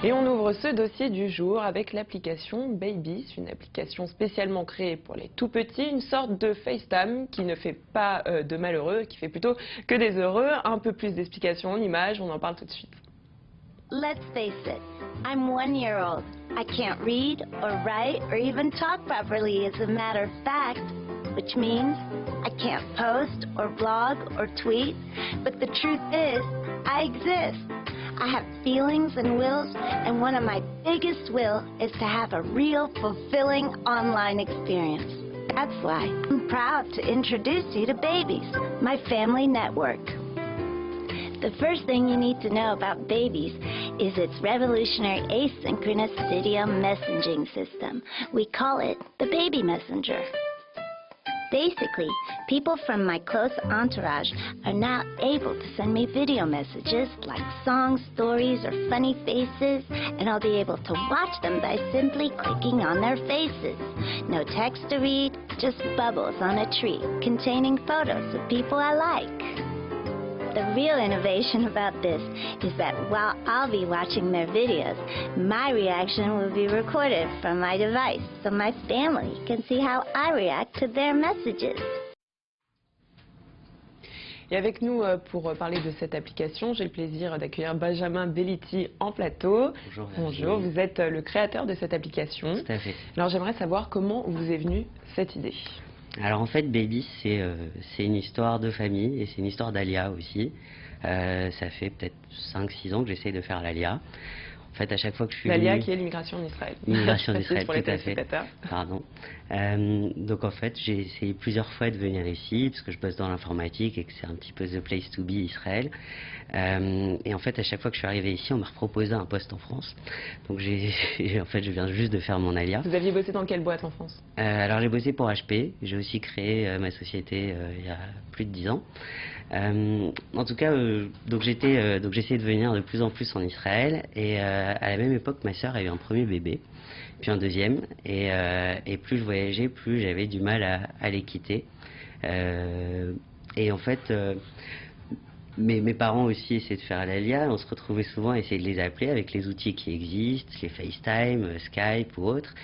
Et on ouvre ce dossier du jour avec l'application Babies, une application spécialement créée pour les tout petits, une sorte de FaceTime qui ne fait pas de malheureux, qui fait plutôt que des heureux. Un peu plus d'explications en images, on en parle tout de suite. Let's face it, I'm 1 year old. I can't read or write or even talk properly as a matter of fact, which means I can't post or blog or tweet, but the truth is, I exist. I have feelings and wills, and one of my biggest will is to have a real, fulfilling online experience. That's why I'm proud to introduce you to Babies, my family network. The first thing you need to know about Babies is its revolutionary asynchronous video messaging system. We call it the Baby Messenger. Basically, people from my close entourage are now able to send me video messages like songs, stories, or funny faces, and I'll be able to watch them by simply clicking on their faces. No text to read, just bubbles on a tree containing photos of people I like. The real innovation about this is that while I'll be watching their videos, my reaction will be recorded from my device so my family can see how I react to their messages. Et avec nous pour parler de cette application, j'ai le plaisir d'accueillir Benjamin Bellitti en plateau. Bonjour. Bonjour, vous êtes le créateur de cette application. Tout à fait. Alors j'aimerais savoir comment vous est venue cette idée. Alors en fait, Baby, c'est une histoire de famille et c'est une histoire d'Alia aussi. Ça fait peut-être 5-6 ans que j'essaye de faire l'Alia. En fait, à chaque fois que je suis L'Alia venu... qui est l'immigration en Israël. L'immigration en Israël, pour les tout à fait. Pardon. Donc en fait, j'ai essayé plusieurs fois de venir ici, parce que je bosse dans l'informatique et que c'est un petit peu the place to be Israël. Et en fait, à chaque fois que je suis arrivé ici, on m'a proposé un poste en France. Donc en fait, je viens juste de faire mon Alia. Vous aviez bossé dans quelle boîte en France? Alors j'ai bossé pour HP. J'ai aussi créé ma société il y a plus de 10 ans. En tout cas, donc j'essayais de venir de plus en plus en Israël et à la même époque, ma sœur a eu un premier bébé, puis un deuxième, et plus je voyageais, plus j'avais du mal à les quitter. Et en fait, mes parents aussi essayaient de faire l'Alia, on se retrouvait souvent à essayer de les appeler avec les outils qui existent, les FaceTime, Skype ou autres,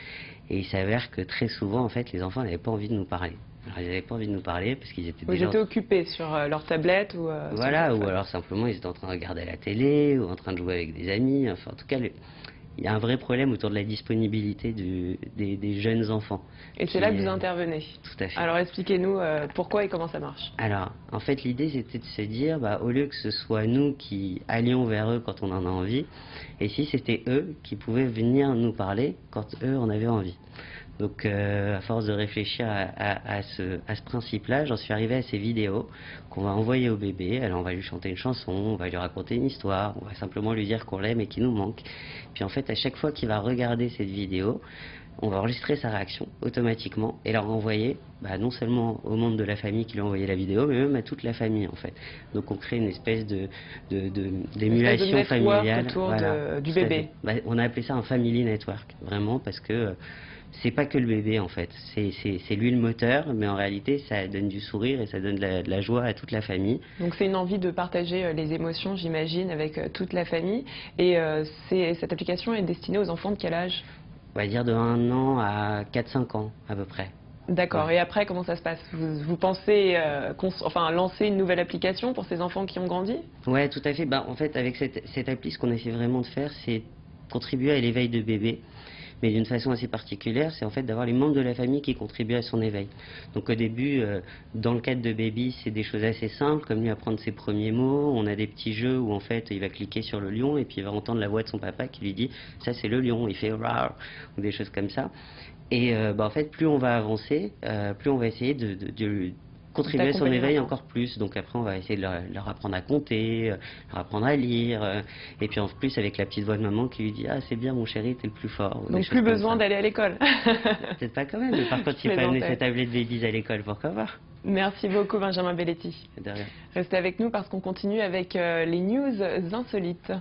et il s'avère que très souvent, en fait, les enfants n'avaient pas envie de nous parler. Alors, ils n'avaient pas envie de nous parler parce qu'ils étaient déjà... Ils étaient occupés sur leur tablette ou... Voilà, ou alors simplement ils étaient en train de regarder la télé ou en train de jouer avec des amis. Enfin, en tout cas, il y a un vrai problème autour de la disponibilité des jeunes enfants. Et c'est là que vous intervenez. Tout à fait. Alors expliquez-nous pourquoi et comment ça marche. Alors, en fait, l'idée c'était de se dire, au lieu que ce soit nous qui allions vers eux quand on en a envie, et si c'était eux qui pouvaient venir nous parler quand eux en avaient envie. Donc, à force de réfléchir à ce principe-là, j'en suis arrivé à ces vidéos qu'on va envoyer au bébé. Alors, on va lui chanter une chanson, on va lui raconter une histoire, on va simplement lui dire qu'on l'aime et qu'il nous manque. Puis, en fait, à chaque fois qu'il va regarder cette vidéo, on va enregistrer sa réaction automatiquement et la renvoyer non seulement aux membres de la famille qui lui ont envoyé la vidéo, mais même à toute la famille, en fait. Donc, on crée une espèce d'émulation familiale autour du bébé. On a appelé ça un family network, vraiment, parce que c'est pas que le bébé en fait, c'est lui le moteur, mais en réalité ça donne du sourire et ça donne de la joie à toute la famille. Donc c'est une envie de partager les émotions, j'imagine, avec toute la famille. Et cette application est destinée aux enfants de quel âge? On va dire de 1 an à 4-5 ans à peu près. D'accord, ouais. Et après comment ça se passe? Vous pensez lancer une nouvelle application pour ces enfants qui ont grandi? Ouais, tout à fait. En fait, avec cette appli, ce qu'on essaie vraiment de faire, c'est contribuer à l'éveil de bébé. Mais d'une façon assez particulière, c'est en fait d'avoir les membres de la famille qui contribuent à son éveil. Donc au début, dans le cadre de Baby, c'est des choses assez simples, comme lui apprendre ses premiers mots. On a des petits jeux où en fait il va cliquer sur le lion et puis il va entendre la voix de son papa qui lui dit « ça c'est le lion », il fait « rar » ou des choses comme ça. Et en fait, plus on va avancer, plus on va essayer de contribuer à son éveil encore plus. Donc après on va essayer de leur apprendre à compter, leur apprendre à lire, et puis en plus avec la petite voix de maman qui lui dit « ah c'est bien mon chéri, t'es le plus fort ». Donc plus besoin d'aller à l'école. Peut-être pas quand même, mais par contre il faut amener cette tablette Babies à l'école, pourquoi pas. Merci beaucoup Benjamin Bellitti. De rien. Restez avec nous parce qu'on continue avec les news insolites.